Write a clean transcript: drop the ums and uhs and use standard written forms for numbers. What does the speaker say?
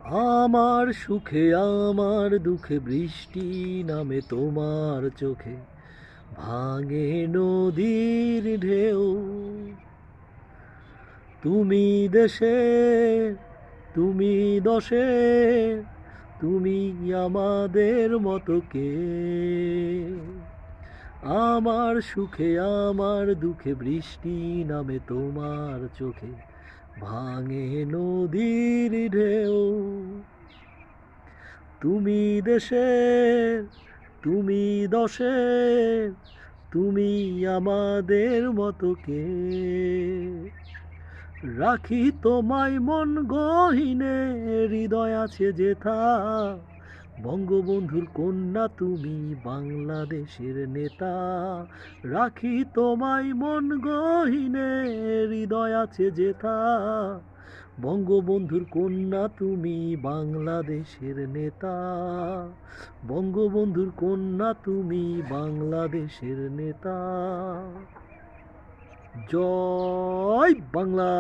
আমার সুখে আমার দুঃখে বৃষ্টি নামে তোমার চোখে, ভাঙে নদীর ঢেউ। তুমি দেশে, তুমি দশে, তুমি আমাদের মতো কে। আমার সুখে আমার দুঃখে বৃষ্টি নামে তোমার চোখে, ভাঙে নদীর ঢেউ। তুমি দেশে, তুমি দশে, তুমি আমাদের মতো কে। রাখি তোমায় মন গহীনে, হৃদয় আছে যেথা। বঙ্গবন্ধুর কন্যা তুমি বাংলাদেশের নেতা। রাখি তোমায় মন গহীনে, হৃদয় আছে যেথা। বঙ্গবন্ধুর কন্যা তুমি বাংলাদেশের নেতা। বঙ্গবন্ধুর কন্যা তুমি বাংলাদেশের নেতা। জয় বাংলা।